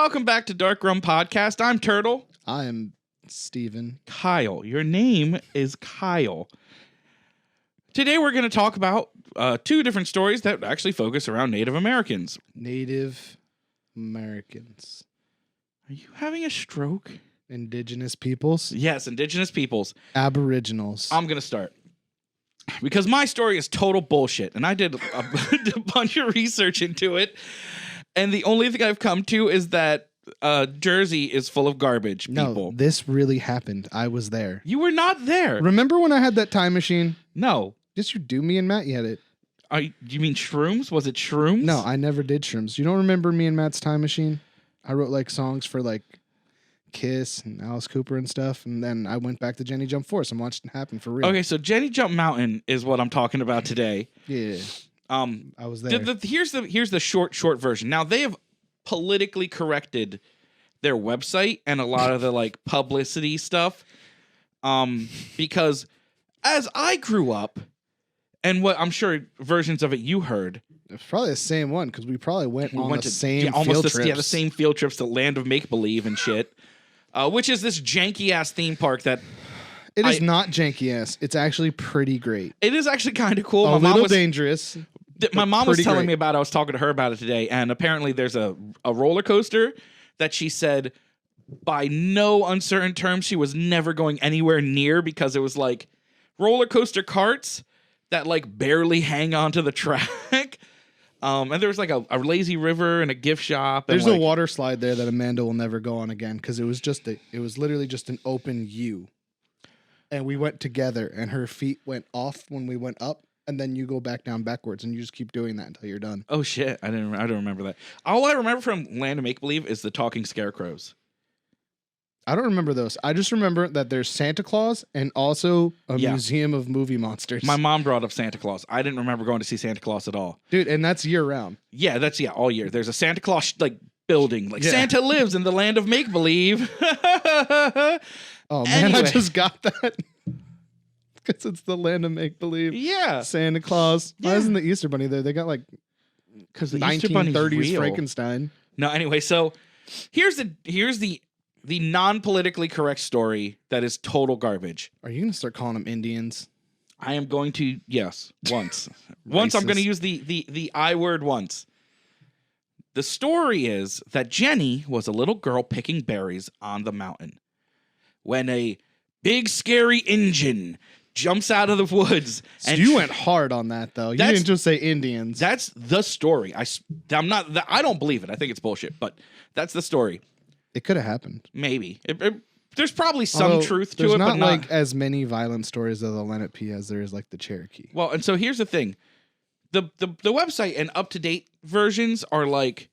Welcome back to Dark Rum Podcast. I'm Turtle. I'm Steven. Kyle. Your name is Kyle. Today we're going to talk about two different stories that actually focus around Native Americans. Native Americans. Are you having a stroke? Indigenous peoples. Yes, indigenous peoples. Aboriginals. I'm going to start. Because my story is total bullshit, and I did a bunch of research into it, and the only thing I've come to is that Jersey is full of garbage people. No, this really happened. I was there. You were not there. Remember when I had that time machine? No. Yes, you do. Me and Matt, you had it. You mean shrooms? Was it shrooms? No, I never did shrooms. You don't remember me and Matt's time machine? I wrote like songs for like Kiss and Alice Cooper and stuff, and then I went back to Jenny Jump Force and watched it happen for real. Okay, so Jenny Jump Mountain is what I'm talking about today. Yeah. I was there. Here's the short version. Now they have politically corrected their website and a lot of the like publicity stuff. Because as I grew up, and what I'm sure versions of it you heard. It's probably the same one because we probably went the same almost field trips. Yeah, the same field trips to Land of Make Believe and shit. Which is this janky ass theme park that it is not janky ass. It's actually pretty great. It is actually kind of cool. A little dangerous. My mom was telling great. me about it. I was talking to her about it today, and apparently there's a roller coaster that she said by no uncertain terms she was never going anywhere near because it was like roller coaster carts that like barely hang onto the track. And there was like a lazy river and a gift shop. There's a water slide there that Amanda will never go on again because it was literally just an open U. And we went together and her feet went off when we went up. And then you go back down backwards, and you just keep doing that until you're done. Oh shit! I don't remember that. All I remember from Land of Make Believe is the talking scarecrows. I don't remember those. I just remember that there's Santa Claus and also a museum of movie monsters. My mom brought up Santa Claus. I didn't remember going to see Santa Claus at all, dude. And that's year round. Yeah, that's all year. There's a Santa Claus like building, like Santa lives in the Land of Make Believe. Oh man, anyway. I just got that. Because it's the Land of Make Believe. Yeah. Santa Claus. Why isn't the Easter Bunny there? They got like because the 1930s Frankenstein. No, anyway, so here's the non-politically correct story that is total garbage. Are you going to start calling them Indians? I am going to, yes, once. Once I'm going to use the I word once. The story is that Jenny was a little girl picking berries on the mountain when a big scary Injun jumps out of the woods. And you went hard on that, though. You didn't just say Indians. I don't believe it. I think it's bullshit, but that's the story. It could have happened. Maybe. There's probably some truth to it, but not like as many violent stories of the Lenape as there is like the Cherokee. Well, and so here's the thing. The website and up-to-date versions are like,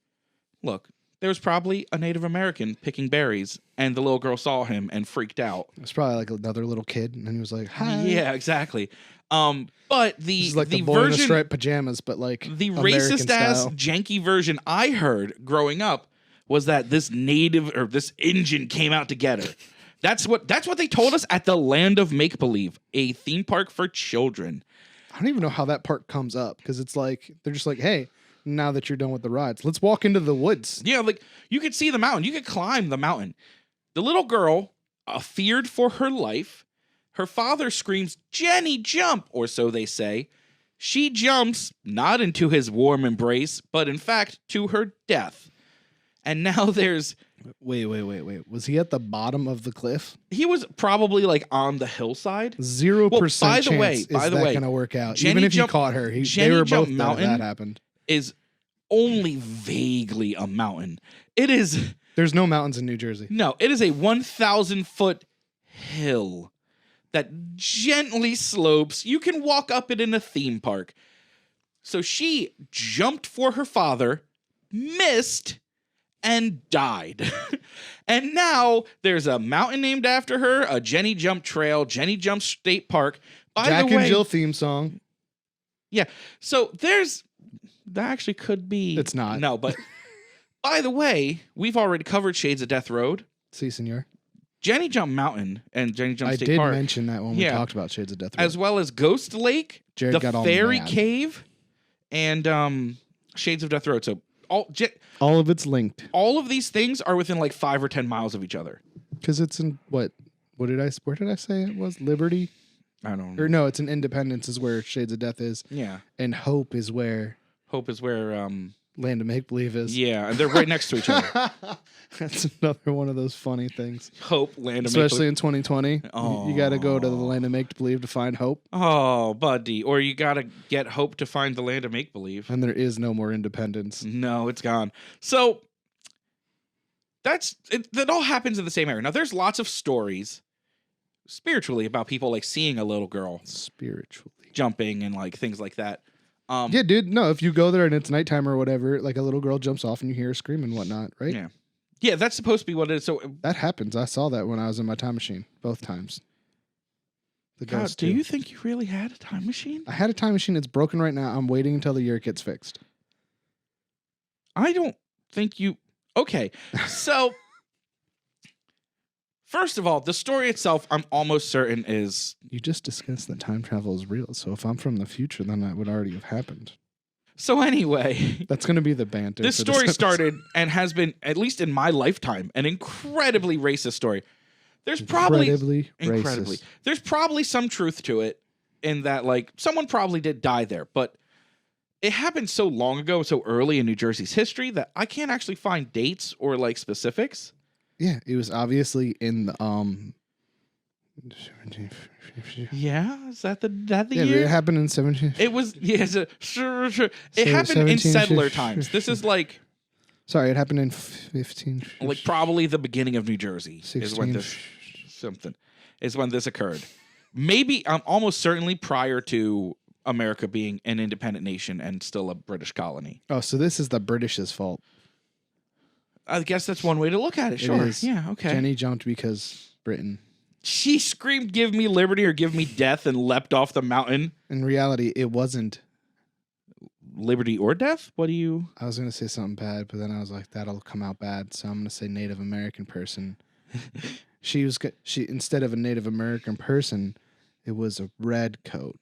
look, there was probably a Native American picking berries, and the little girl saw him and freaked out. It was probably like another little kid, and he was like, "Hi." Yeah, exactly. But the like the boy version, in the striped pajamas, but like the American racist ass style. janky version I heard growing up was that this Injun came out to get her. That's what they told us at the Land of Make Believe, a theme park for children. I don't even know how that part comes up because it's like they're just like, hey. Now that you're done with the rides, let's walk into the woods. Yeah, like you could see the mountain. You could climb the mountain. The little girl, feared for her life. Her father screams, "Jenny, jump!" Or so they say. She jumps, not into his warm embrace, but in fact to her death. And now there's... Wait. Was he at the bottom of the cliff? He was probably like on the hillside. 0% chance is that going to work out. Even if you caught her, they were both dead if that happened. Is only vaguely a mountain. It is... There's no mountains in New Jersey. No, it is a 1,000-foot hill that gently slopes. You can walk up it in a theme park. So she jumped for her father, missed, and died. And now there's a mountain named after her, a Jenny Jump Trail, Jenny Jump State Park. Jack and Jill theme song. Yeah, so there's... That actually could be... It's not. No, but by the way, we've already covered Shades of Death Road. Si, senor. Jenny Jump Mountain and Jenny Jump State Park. I did mention that when we talked about Shades of Death Road. As well as Ghost Lake, Jared the got Fairy all mad. Cave, and Shades of Death Road. So All of it's linked. All of these things are within like 5 or 10 miles of each other. Because it's in what? Where did I say it was? Liberty? I don't know. Or no, it's in Independence is where Shades of Death is. Yeah. And Hope is where Land of Make Believe is. Yeah, and they're right next to each other. That's another one of those funny things. Hope, Land of Especially Make Believe. in 2020. Oh. You got to go to the Land of Make Believe to find hope. Oh, buddy. Or you got to get Hope to find the Land of Make Believe. And there is no more Independence. No, it's gone. So that all happens in the same area. Now, there's lots of stories spiritually about people like seeing a little girl spiritually jumping and like things like that. Yeah, dude. No, if you go there and it's nighttime or whatever, like a little girl jumps off and you hear her scream and whatnot, right? Yeah. Yeah, that's supposed to be what it is. So that happens. I saw that when I was in my time machine both times. God, do you think you really had a time machine? I had a time machine. It's broken right now. I'm waiting until the year it gets fixed. I don't think you... Okay, so... First of all, the story itself, I'm almost certain is... You just discussed that time travel is real, so if I'm from the future, then that would already have happened. So anyway... That's going to be the banter. This story started and has been, at least in my lifetime, an incredibly racist story. There's incredibly racist. There's probably some truth to it in that, like, someone probably did die there, but it happened so long ago, so early in New Jersey's history that I can't actually find dates or, like, specifics. Yeah, it was obviously in the Yeah, is that the year? Yeah, it happened in 17. It was sure. It happened in settler times. This is like sorry, it happened in 15. Like probably the beginning of New Jersey 16, is when this occurred. Maybe almost certainly prior to America being an independent nation and still a British colony. Oh, so this is the British's fault. I guess that's one way to look at it. Sure. Yeah, okay. Jenny jumped because Britain. She screamed, "Give me liberty or give me death," and leapt off the mountain. In reality, it wasn't liberty or death. What do you... I was going to say something bad, but then I was like, that'll come out bad. So I'm going to say Native American person. She instead of a Native American person, it was a red coat.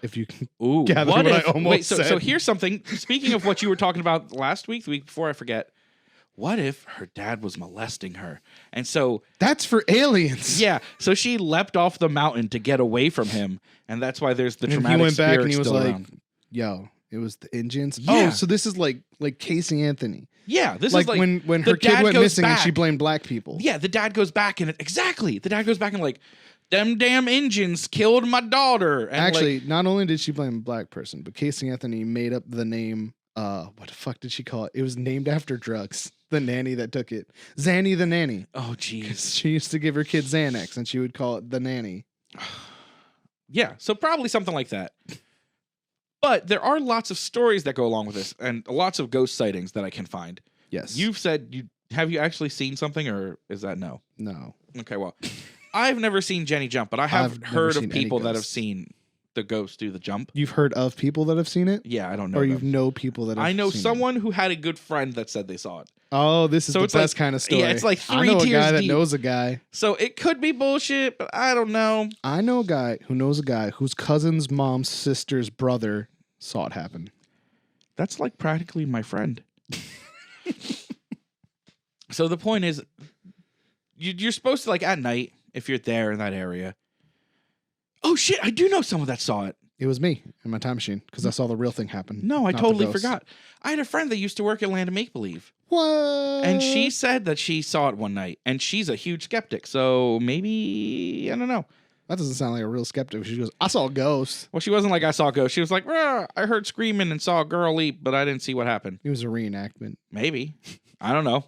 If you can gather what I almost said. So here's something. Speaking of what you were talking about last week, the week before, I forget. What if her dad was molesting her? And so... That's for aliens. Yeah. So she leapt off the mountain to get away from him. And that's why there's the and traumatic he went back and he was like, around. yo, it was the Indians. Yeah. Oh, so this is like Casey Anthony. Yeah. This like is like... when her kid went missing and she blamed black people. Yeah. The dad goes back and... Exactly. The dad goes back and like... Them damn Indians killed my daughter. And actually, not only did she blame a black person, but Casey Anthony made up the name... what the fuck did she call it? It was named after drugs. The nanny that took it. Zanny the nanny. Oh, jeez. She used to give her kid Xanax, and she would call it the nanny. Yeah, so probably something like that. But there are lots of stories that go along with this, and lots of ghost sightings that I can find. Yes. You've said, have you actually seen something, or is that no? No. Okay, well, I've never seen Jenny jump, but I have heard of people that have seen the ghost do the jump. You've heard of people that have seen it? Yeah, I don't know. Or you know people that have I know seen someone it. Who had a good friend that said they saw it. Oh, this is so the it's best like, kind of story. Yeah, it's like 3 I know a tiers guy that deep. knows a guy. So it could be bullshit, but I don't know. I know a guy who knows a guy whose cousin's mom's sister's brother saw it happen. That's like practically my friend. So the point is, you're supposed to, like, at night, if you're there in that area. Oh, shit, I do know someone that saw it. It was me in my time machine because I saw the real thing happen. No, I totally forgot. I had a friend that used to work at Land of Make Believe. What? And she said that she saw it one night, and she's a huge skeptic. So maybe, I don't know. That doesn't sound like a real skeptic. She goes, I saw a ghost. Well, she wasn't like, I saw a ghost. She was like, I heard screaming and saw a girl leap, but I didn't see what happened. It was a reenactment. Maybe. I don't know.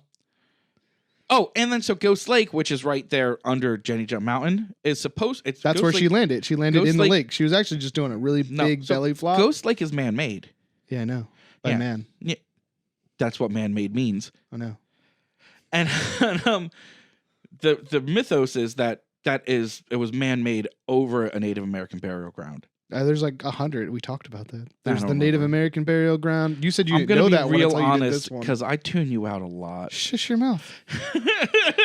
Oh, and then so Ghost Lake, which is right there under Jenny Jump Mountain, is supposed... That's Ghost where Lake, she landed. She landed in the lake. She was actually just doing a really big belly flop. Ghost Lake is man-made. Yeah, I know. By man. Yeah. That's what man-made means. I know. And the mythos is that it was man-made over a Native American burial ground. There's like 100. We talked about that. There's the remember. Native American burial ground. You said you I'm didn't know that one. I'm until going to be you did real this honest one. because I tune you out a lot. Shush your mouth.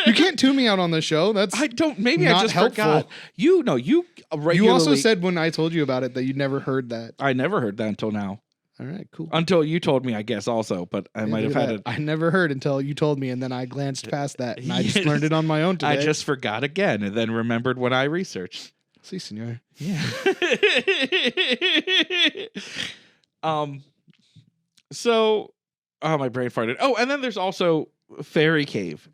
You can't tune me out on the show. That's I don't. Maybe not I just helpful. forgot. You regularly. You also said when I told you about it that you'd never heard that. I never heard that until now. All right, cool. Until you told me, I guess, also, but I might have had it. I never heard until you told me, and then I glanced past that, and I just learned it on my own today. I just forgot again, and then remembered when I researched. Si, senor. Yeah. So, my brain farted. Oh, and then there's also Fairy Cave.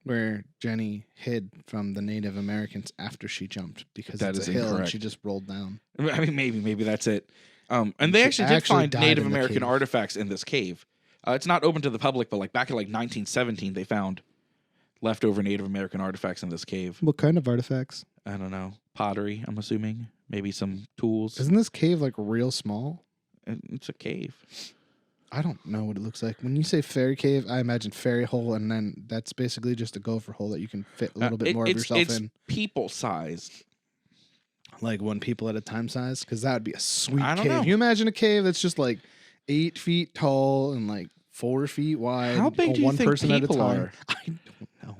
Where Jenny hid from the Native Americans after she jumped because That it's is a hill and incorrect. she just rolled down. I mean, maybe that's it. And they She actually did find died Native in the American cave. artifacts in this cave. It's not open to the public, but like back in like 1917, they found leftover Native American artifacts in this cave. What kind of artifacts? I don't know, pottery. I'm assuming maybe some tools. Isn't this cave like real small? It's a cave. I don't know what it looks like. When you say fairy cave, I imagine fairy hole, and then that's basically just a gopher hole that you can fit a little bit more of yourself it's in. people sized. Like one people at a time size? Because that would be a sweet I don't cave. know. You imagine a cave that's just like 8 feet tall and like 4 feet wide. How big do you one think person at a people time. are? I don't know.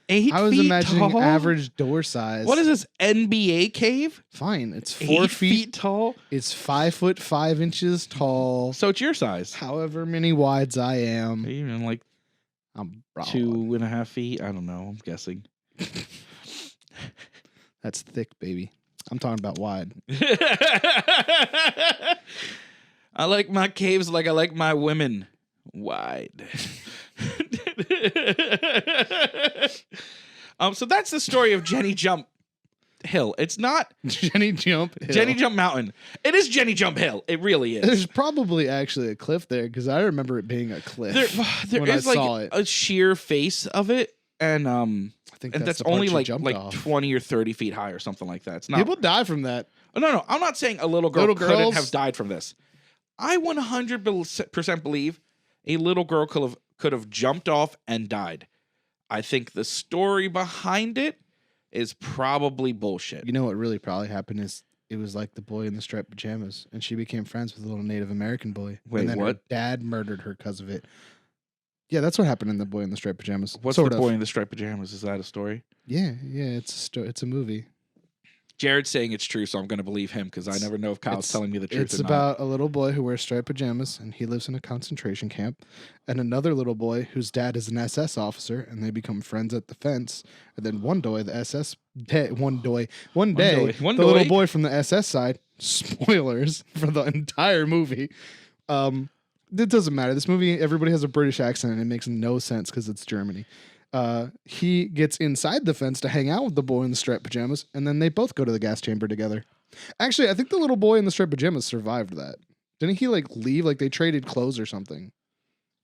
8 I was feet imagining tall? average door size. What is this NBA cave? Fine. It's 4 8 feet. tall. It's 5 foot 5 inches tall. So it's your size. However many wides I am, Even like I'm broad. 2.5 feet. I don't know. I'm guessing. That's thick, baby. I'm talking about wide. I like my caves like I like my women. Wide. So that's the story of Jenny Jump Hill. It's not Jenny Jump Hill. Jenny Jump Mountain. It is Jenny Jump Hill. It really is. There's probably actually a cliff there because I remember it being a cliff. There when I is saw like it. a sheer face of it, and I think that's the part only she like jumped off. 20 or 30 feet high or something like that. It's not. People die from that. Oh, no. I'm not saying a little girl Little couldn't girls? have died from this. I 100% believe a little girl could have jumped off and died. I think the story behind it is probably bullshit. You know what really probably happened is it was like the boy in the striped pajamas, and she became friends with a little Native American boy. Wait, and then her what? dad murdered her because of it. Yeah, that's what happened in the boy in the striped pajamas. What's sort the of. boy in the striped pajamas? Is that a story? Yeah, it's a movie. Jared's saying it's true, so I'm going to believe him because I never know if Kyle's It's- telling me the truth It's or about a little boy who wears striped pajamas, and he lives in a concentration camp, and another little boy whose dad is an SS officer, and they become friends at the fence. And then one day, the little boy from the SS side, spoilers for the entire movie. It doesn't matter. This movie, everybody has a British accent, and it makes no sense because it's Germany. He gets inside the fence to hang out with the boy in the striped pajamas, and then they both go to the gas chamber together. Actually, I think the little boy in the striped pajamas survived that. Didn't he like leave? Like they traded clothes or something.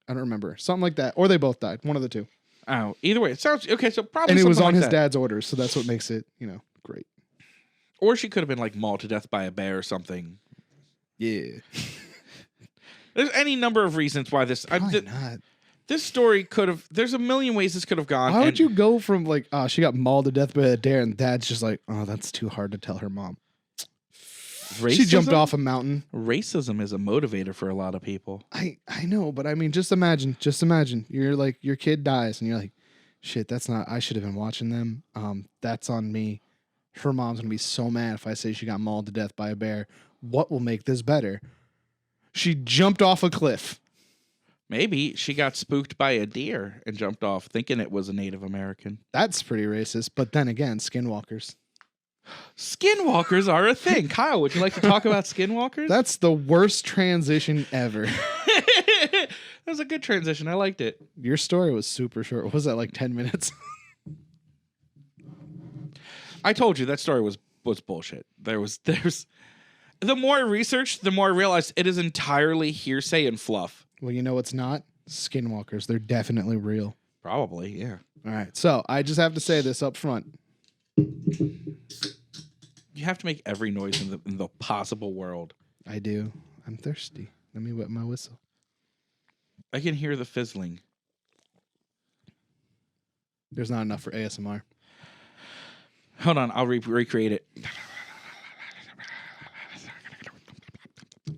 I don't remember. Something like that. Or they both died. One of the two. Oh, either way, it sounds okay. So probably And it was something on like his that. dad's orders, so that's what makes it, great. Or she could have been like mauled to death by a bear or something. Yeah. There's any number of reasons why this. Why not? This story could have. There's a million ways this could have gone. Why would and you go from like, she got mauled to death by a bear, and dad's just like, oh, that's too hard to tell her mom. She jumped off a mountain. Racism is a motivator for a lot of people. I know, but I mean, just imagine. You're like, your kid dies, and you're like, shit, that's not. I should have been watching them. That's on me. Her mom's gonna be so mad if I say she got mauled to death by a bear. What will make this better? She jumped off a cliff. Maybe she got spooked by a deer and jumped off, thinking it was a Native American. That's pretty racist. But then again, skinwalkers. Skinwalkers are a thing. Kyle, would you like to talk about skinwalkers? That's the worst transition ever. That was a good transition. I liked it. Your story was super short. What was that, like 10 minutes? I told you that story was bullshit. There's the more I researched, the more I realized it is entirely hearsay and fluff. Well, you know what's not? Skinwalkers. They're definitely real. Probably, yeah. All right. So I just have to say this up front. You have to make every noise in the possible world. I do. I'm thirsty. Let me wet my whistle. I can hear the fizzling. There's not enough for ASMR. Hold on, I'll recreate it.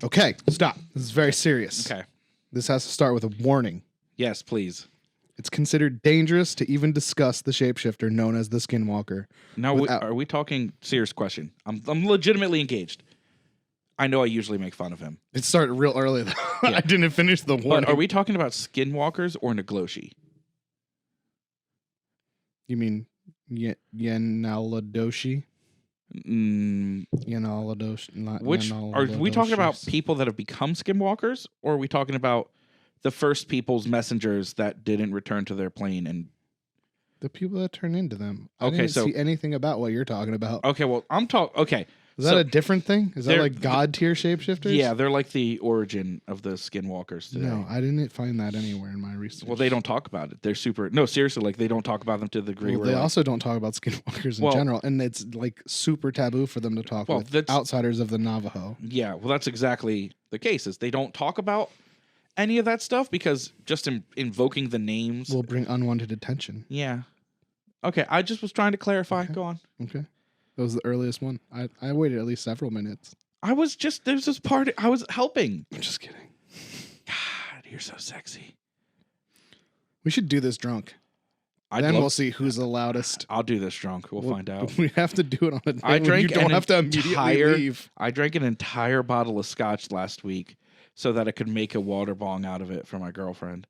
Okay, stop. This is very serious. Okay. This has to start with a warning. Yes, please. It's considered dangerous to even discuss the shapeshifter known as the Skinwalker. Now, Without- are we talking serious question? I'm legitimately engaged. I know I usually make fun of him. It started real early, though. Yeah. I didn't finish the warning. But are we talking about Skinwalkers or Nagloshi? You mean Yenaladoshi? Yenaladoshi. Which are we talking about? People that have become Skinwalkers, or are we talking about the first people's messengers that didn't return to their plane? And the people that turn into them. I Okay, didn't so- see anything about what you're talking about. okay, well, I'm talking. Okay, Is that a different thing? Is that they're- like God tier shapeshifters? yeah, they're like the origin of the Skinwalkers today. No, I didn't find that anywhere in my research. Well, they don't talk about it. They're super. No, seriously, like they don't talk about them to the degree Well, where they like, also don't talk about skinwalkers in Well- general, and it's like super taboo for them to talk Well, with that's- outsiders of the Navajo. Yeah, well, that's exactly the case. Is they don't talk about any of that stuff because just invoking the names. Will bring unwanted attention. Yeah. Okay, I just was trying to clarify. Okay. Go on. Okay, that was the earliest one. I waited at least several minutes. I was just there's this part I was helping. I'm just kidding. God, you're so sexy. We should do this drunk. I'd Then love- we'll see who's the loudest. I'll do this drunk. We'll find out. We have to do it on a day I when drank you don't an have to immediately entire- leave. I drank an entire bottle of scotch last week so that I could make a water bong out of it for my girlfriend.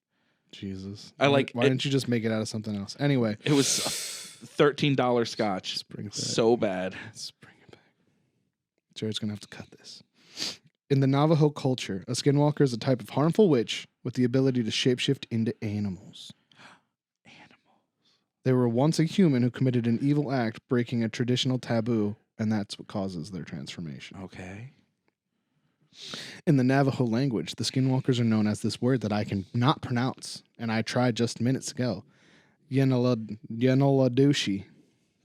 Jesus. I like Why it- didn't you just make it out of something else? Anyway, It was $13 scotch. let's bring it back. So bad. Let's bring it back. Jared's gonna have to cut this. In the Navajo culture, a skinwalker is a type of harmful witch with the ability to shapeshift into animals. They were once a human who committed an evil act, breaking a traditional taboo, and that's what causes their transformation. Okay. In the Navajo language, the skinwalkers are known as this word that I can not pronounce, and I tried just minutes ago. Yenaladoshi,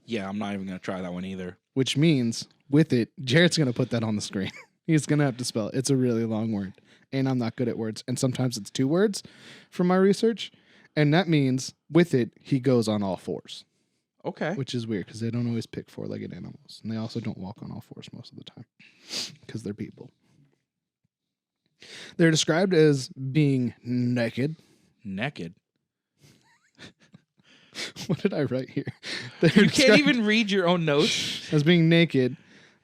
Yeah, I'm not even going to try that one either. which means, with it, Jared's going to put that on the screen. He's going to have to spell it. It's a really long word, and I'm not good at words, and sometimes it's 2 words from my research, and that means, with it, he goes on all fours, Okay. which is weird because they don't always pick 4-legged animals, and they also don't walk on all fours most of the time because they're people. They're described as being naked. Naked. What did I write here? They're You can't described even read your own notes. as being naked,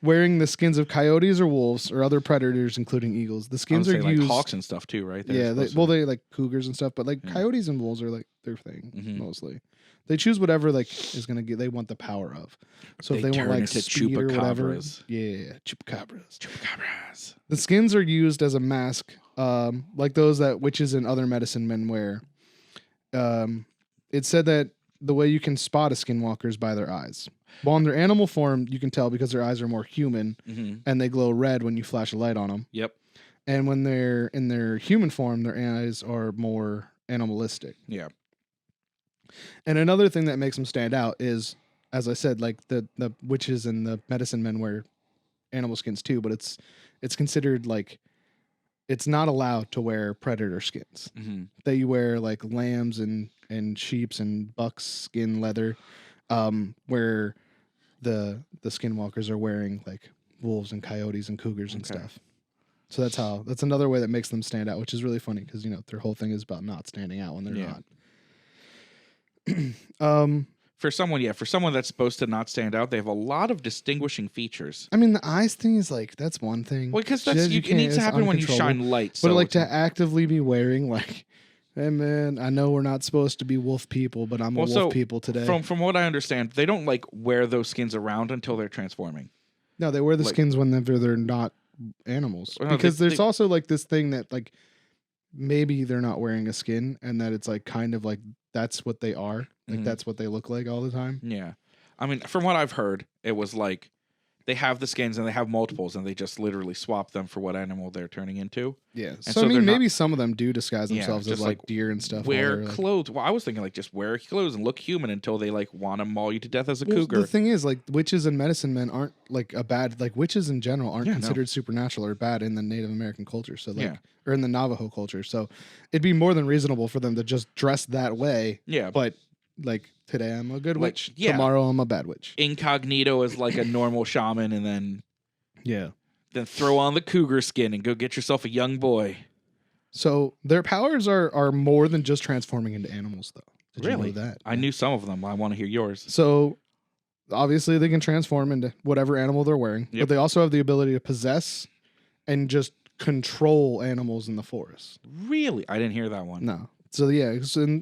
wearing the skins of coyotes or wolves or other predators, including eagles. The I skins would are say, like used. hawks and stuff too, right? They're Yeah, supposed to- well, they like cougars and stuff, but like Yeah. coyotes and wolves are like their thing Mhm. mostly. They choose whatever like is gonna get. They want the power of. So if They they want turn like into speed or whatever, chupacabras. yeah, chupacabras. Chupacabras. The skins are used as a mask, like those that witches and other medicine men wear. It's said that the way you can spot a skinwalker is by their eyes. While in their animal form, you can tell because their eyes are more human Mm-hmm. and they glow red when you flash a light on them. Yep. And when they're in their human form, their eyes are more animalistic. Yeah. And another thing that makes them stand out is, as I said, like the witches and the medicine men wear animal skins too, but it's considered like it's not allowed to wear predator skins. Mm-hmm. They wear like lambs and sheep's and buck's skin leather, where the skinwalkers are wearing like wolves and coyotes and cougars and Okay. stuff. So that's another way that makes them stand out, which is really funny because their whole thing is about not standing out when they're Yeah. not. For someone that's supposed to not stand out, they have a lot of distinguishing features. I mean, the eyes thing is like that's one thing. Well, because It needs to happen when you shine light. But So like it's- to actively be wearing like, hey man, I know we're not supposed to be wolf people, but I'm a Well, wolf so people today. from what I understand, they don't like wear those skins around until they're transforming. No, they wear the like- skins whenever they're not animals. Well, no, Because they- there's also like this thing that like maybe they're not wearing a skin and that it's like kind of like that's what they are. Like Mhm. that's what they look like all the time. Yeah. I mean, from what I've heard, it was like they have the skins and they have multiples and they just literally swap them for what animal they're turning into. Yeah. so So I they're mean not- maybe some of them do disguise Yeah, themselves as just, like like, deer and stuff. while Wear they're, like- clothes. Well, I was thinking like just wear clothes and look human until they like want to maul you to death as a Well, cougar. the thing is, like witches and medicine men aren't like a bad like witches in general aren't Yeah, no. considered supernatural or bad in the Native American culture. So like Yeah. or in the Navajo culture. So it'd be more than reasonable for them to just dress that way. Yeah. But like today I'm a good Like, witch. yeah. Tomorrow I'm a bad witch. Incognito as like a normal shaman and then Yeah. throw on the cougar skin and go get yourself a young boy. So their powers are more than just transforming into animals though. Did Really? you know that? I knew some of them. I want to hear yours. So obviously they can transform into whatever animal they're wearing, Yep. but they also have the ability to possess and just control animals in the forest. Really? I didn't hear that one. No. So yeah,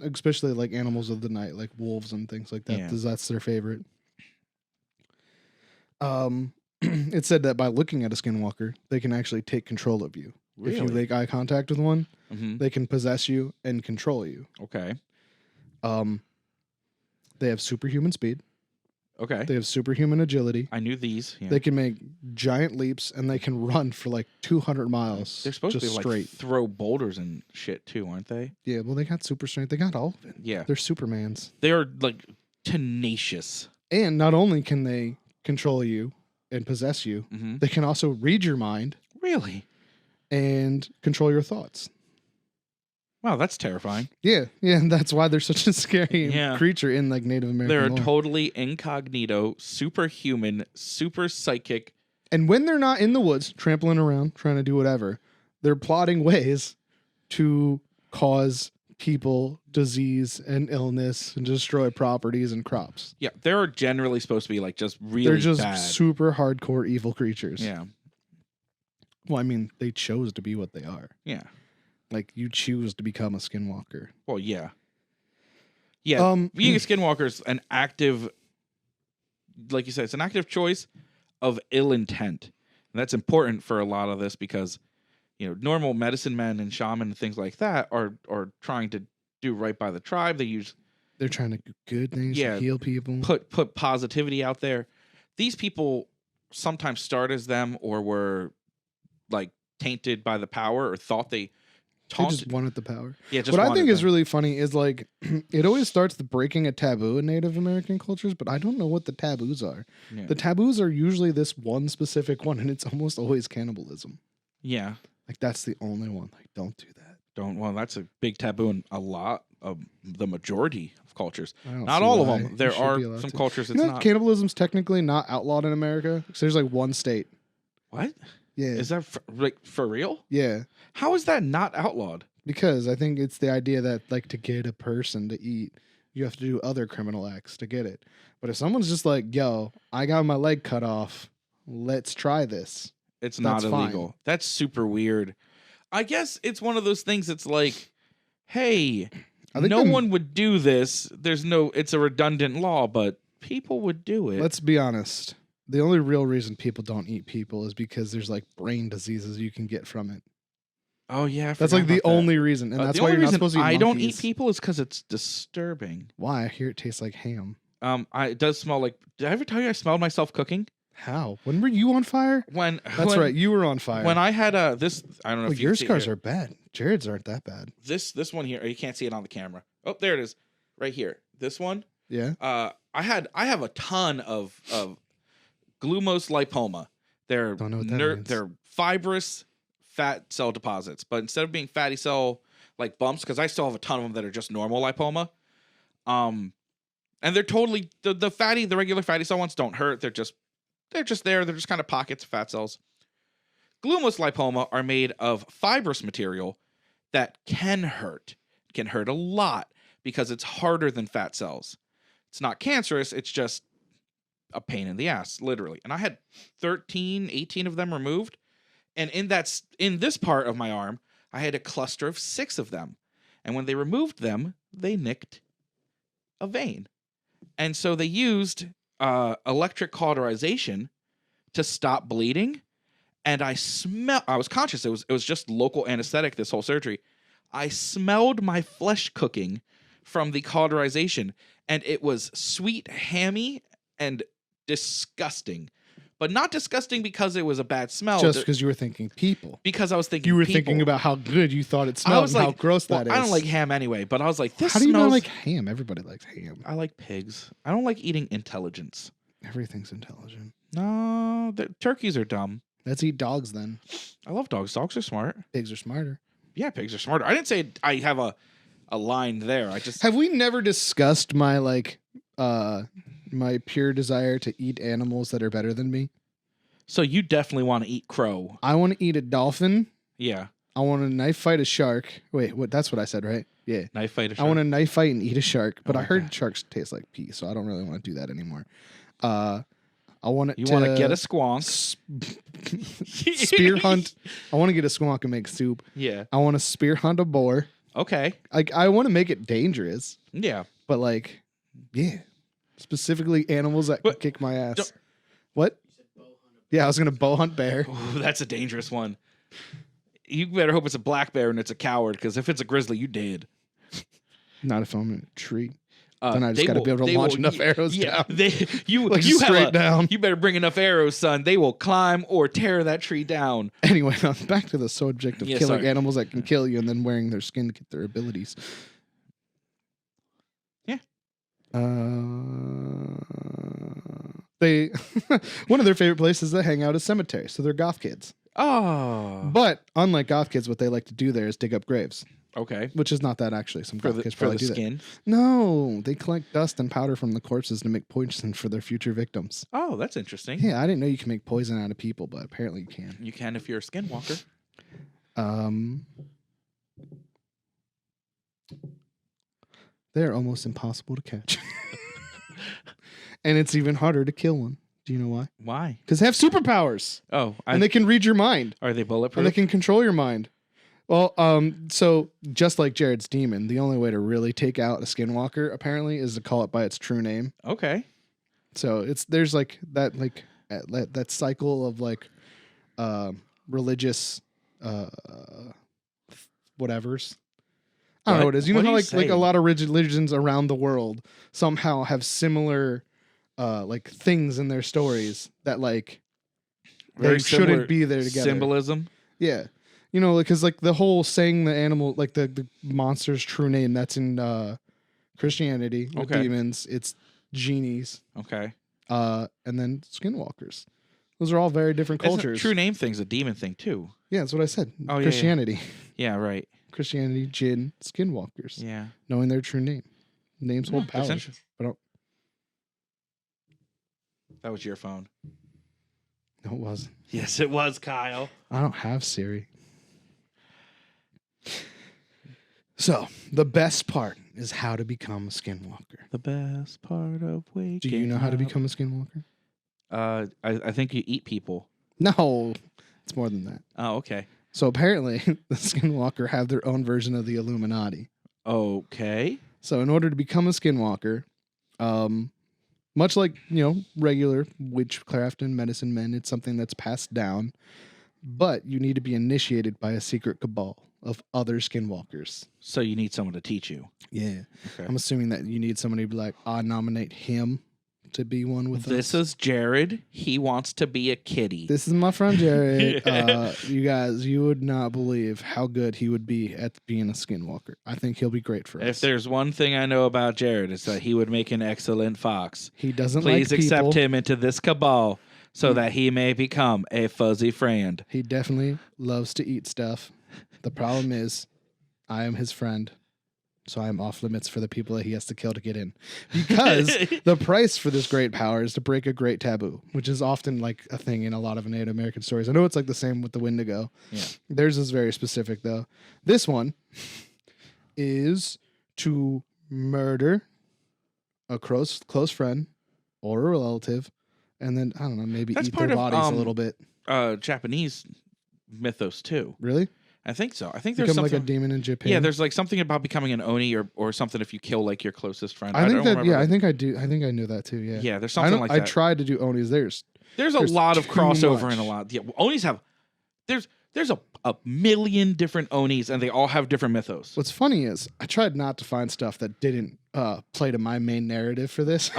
especially like animals of the night, like wolves and things like that, Yeah. because that's their favorite. It said that by looking at a skinwalker, they can actually take control of you. Really? If you make eye contact with one, Mm-hmm. they can possess you and control you. Okay. They have superhuman speed. Okay. They have superhuman agility. I knew these. Yeah. They can make giant leaps, and they can run for like 200 miles. They're supposed just to straight. like throw boulders and shit too, aren't they? Yeah, well, they got super strength. They got all of it. Yeah. They're Supermans. They are like tenacious. And not only can they control you and possess you, Mm-hmm. they can also read your mind Really? and control your thoughts. Wow, that's terrifying. Yeah, and that's why they're such a scary Yeah. creature in like Native American They're lore. totally incognito, superhuman, super psychic. And when they're not in the woods, trampling around, trying to do whatever, they're plotting ways to cause people disease and illness and destroy properties and crops. Yeah, they're generally supposed to be like just really They're just bad. super hardcore evil creatures. Yeah. Well, I mean, they chose to be what they are. Yeah. Like, you choose to become a skinwalker. Well, yeah. Yeah, being a skinwalker is an active, like you said, it's an active choice of ill intent. And that's important for a lot of this because, normal medicine men and shaman and things like that are trying to do right by the tribe. They're trying to do good things Yeah, to heal people. put positivity out there. These people sometimes start as them or were like tainted by the power or thought they just wanted the power. Yeah, just what I wanted think is them. really funny is like it always starts the breaking a taboo in Native American cultures, but I don't know what the taboos are. Yeah. The taboos are usually this one specific one, and it's almost always cannibalism. Yeah. Like that's the only one. Like, don't do that. Well, that's a big taboo in a lot of the majority of cultures. I don't Not see all of why them. you There should are be allowed some to. cultures You it's know, not. cannibalism's technically not outlawed in America. So there's like one state. What? Yeah. Is that for real? Yeah. How is that not outlawed? Because I think it's the idea that like to get a person to eat, you have to do other criminal acts to get it. But if someone's just like, yo, I got my leg cut off, let's try this. It's not That's illegal. fine. That's super weird. I guess it's one of those things that's like, hey, I think no one would do this. It's a redundant law, but people would do it. Let's be honest. The only real reason people don't eat people is because there's like brain diseases you can get from it. Oh yeah, I That's forgot like the about that. only reason, and that's the why only you're not reason supposed to eat I don't eat monkeys. people is because it's disturbing. Why? I hear it tastes like ham. It does smell like. Did I ever tell you I smelled myself cooking? How? When were you on fire? That's right, you were on fire. When I had this, I don't know Well, if you your can see it scars here. are bad. Jared's aren't that bad. This one here. You can't see it on the camera. Oh, there it is, right here. This one. Yeah. I have a ton of glumose lipoma. They're Don't know what that means. they're fibrous fat cell deposits, but instead of being fatty cell like bumps, because I still have a ton of them that are just normal lipoma. And they're totally the regular fatty cell ones don't hurt. They're just there. They're just kind of pockets of fat cells. Glumose lipoma are made of fibrous material that can hurt a lot because it's harder than fat cells. It's not cancerous. It's just a pain in the ass, literally. And I had 18 of them removed. And in this part of my arm, I had a cluster of 6 of them. And when they removed them, they nicked a vein. And so they used electric cauterization to stop bleeding. And I was conscious. It was just local anesthetic, this whole surgery. I smelled my flesh cooking from the cauterization. And it was sweet, hammy, and disgusting. But not disgusting because it was a bad smell. Just because you were thinking people. Because I was thinking You were people. thinking about how good you thought it I smelled was and like, how gross well, that is. I don't like ham anyway, but I was like, this How do you smells... not like ham? Everybody likes ham. I like pigs. I don't like eating intelligence. Everything's intelligent. No, turkeys are dumb. Let's eat dogs then. I love dogs. Dogs are smart. Pigs are smarter. Yeah, pigs are smarter. I didn't say I have a line there. I just... Have we never discussed my my pure desire to eat animals that are better than me? So you definitely want to eat crow. I want to eat a dolphin. Yeah. I want to knife fight a shark. Wait, what? That's what I said, right? Yeah. Knife fight a I shark. want to knife fight and eat a shark, but I like heard that. sharks taste like pee, so I don't really want to do that anymore. I I want it You to want to get a squonk. spear hunt. I want to get a squonk and make soup. Yeah. I want to spear hunt a boar. Okay. Like I want to make it dangerous, Yeah. but like, yeah, specifically animals that can But kick my ass. What? Yeah, I was gonna bow hunt bear. Ooh, that's a dangerous one. You better hope it's a black bear and it's a coward, because if it's a grizzly, you dead. Not if I'm in a tree. Then I just They got to will- be able to they launch will- enough arrows Yeah, down. you Like you straight have down. You better bring enough arrows, son. They will climb or tear that tree down. Anyway, back to the subject of Yeah, killing sorry. animals that can kill you and then wearing their skin to get their abilities. Yeah. They one of their favorite places to hang out is cemeteries, so they're goth kids. Oh. But unlike goth kids, what they like to do there is dig up graves, Okay. which is not that actually. Some For goth the kids for probably the do that. skin. No, they collect dust and powder from the corpses to make poison for their future victims. Oh, that's interesting. Yeah, I didn't know you can make poison out of people, but apparently you can. You can if you're a skinwalker. They're almost impossible to catch. And it's even harder to kill one. Do you know why? Why? Because they have superpowers. Oh, And they can read your mind. are they And bulletproof? they can control your mind. Well, so just like Jared's demon, the only way to really take out a skinwalker apparently is to call it by its true name. Okay. So there's like that cycle of like religious whatevers. I don't know what it is. You know What how are you like a saying? lot of religions around the world somehow have similar like things in their stories that like Very they similar shouldn't be there together. Symbolism. Yeah. You know, because like the whole saying the animal, like the monster's true name, that's in Christianity with Okay. demons. It's genies, Okay. and then skinwalkers. Those are all very different Isn't cultures. true name thing's a demon thing too. Yeah, that's what I said. Oh, yeah, Christianity. Yeah. Right. Christianity, jinn, skinwalkers. Yeah. Knowing their true name. Names hold That's power. interesting. But don't, That was your phone. no, it wasn't. Yes, it was, Kyle. I don't have Siri. So, the best part is how to become a skinwalker. The best part of waking. Do you know how to up. become a skinwalker? I think you eat people. No, it's more than that. Oh, okay. So apparently, the Skinwalker have their own version of the Illuminati. Okay. So in order to become a Skinwalker, much like regular witchcraft and medicine men, it's something that's passed down. But you need to be initiated by a secret cabal of other Skinwalkers. So you need someone to teach you. Yeah, Okay. I'm assuming that you need somebody to be like, I nominate him to be one with This us. is Jared. He wants to be a kitty. This is my friend Jared. You guys, you would not believe how good he would be at being a skinwalker. I think he'll be great for If us. there's one thing I know about Jared, it's that he would make an excellent fox. He doesn't Please like people. accept him into this cabal so that he may become a fuzzy friend. He definitely loves to eat stuff. The problem is, I am his friend, so I am off limits for the people that he has to kill to get in. Because the price for this great power is to break a great taboo, which is often like a thing in a lot of Native American stories. I know it's like the same with the Wendigo. Yeah. Theirs is very specific, though. This one is to murder a close friend or a relative, and then, I don't know, maybe That's eat part their of, bodies a little bit. Japanese mythos too. Really? I think so. I think there's Become like something. a demon in Japan? Yeah, there's like something about becoming an oni or something if you kill like your closest friend. I think don't that. remember Yeah, the- I think I do. I think I knew that too. Yeah. Yeah, there's I something don't- like I that. tried to do Onis. There's a there's lot of too crossover much. and a lot. Yeah, onis have. There's a million different onis and they all have different mythos. What's funny is I tried not to find stuff that didn't play to my main narrative for this.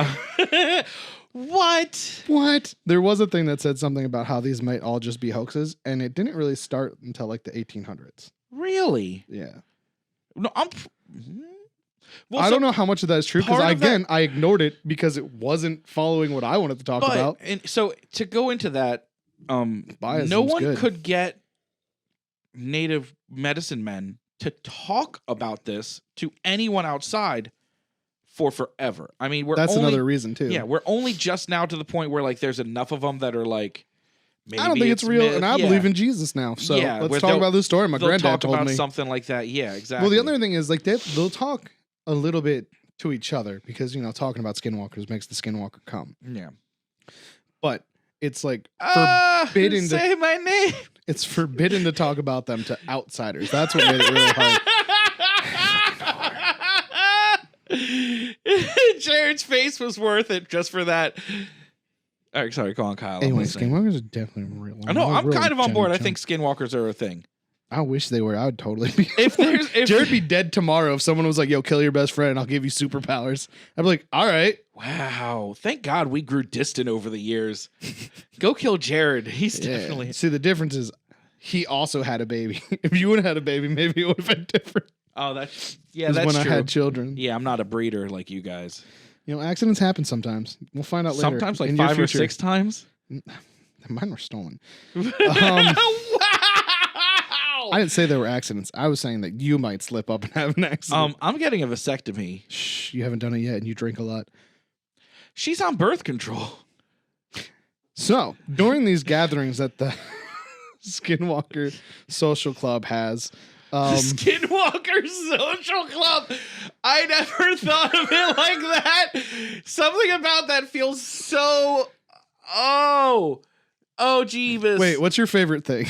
What? What? There was a thing that said something about how these might all just be hoaxes, and it didn't really start until like the 1800s. Really? Yeah. No, I'm. Well, I so- don't know how much of that is true because part of that- again, I ignored it because it wasn't following what I wanted to talk about. And so to go into that, Bias no seems one good. could get native medicine men to talk about this to anyone outside for forever. I mean, That's another reason too. Yeah, we're only just now to the point where like there's enough of them that are like. Maybe I don't think it's real, myth. and I Yeah. believe in Jesus now. So Yeah, where let's talk they'll- about this story. My They'll granddad talk told about me. something like that. Yeah, exactly. Well, the other thing is like they'll talk a little bit to each other because talking about skinwalkers makes the skinwalker come. Yeah. but it's like Forbidden forbidden to say my name. it's forbidden to talk about them to outsiders. That's what made it really hard. Jared's face was worth it just for that. All right, sorry, go on, Kyle. Anyway, Skinwalkers are definitely real. I know, I'm kind of on board. I think Skinwalkers are a thing. I wish they were. I would totally be. If Jared'd be dead tomorrow if someone was like, "Yo, kill your best friend, I'll give you superpowers." I'd be like, "All right." Wow, thank God we grew distant over the years. Go kill Jared. He's definitely. See, the difference is he also had a baby. If you would have had a baby, maybe it would have been different. Oh, that's when true. I had children. Yeah, I'm not a breeder like you guys. You know, accidents happen sometimes. We'll find out later. Sometimes, like in your 5 or future. 6 times. Mine were stolen. Wow! I didn't say there were accidents. I was saying that you might slip up and have an accident. I'm getting a vasectomy. Shh, you haven't done it yet, and you drink a lot. She's on birth control. So, during these gatherings that the Skinwalker Social Club has, Skinwalker Social Club. I never thought of it like that. Something about that feels so. Oh, Jeebus. Wait, what's your favorite thing?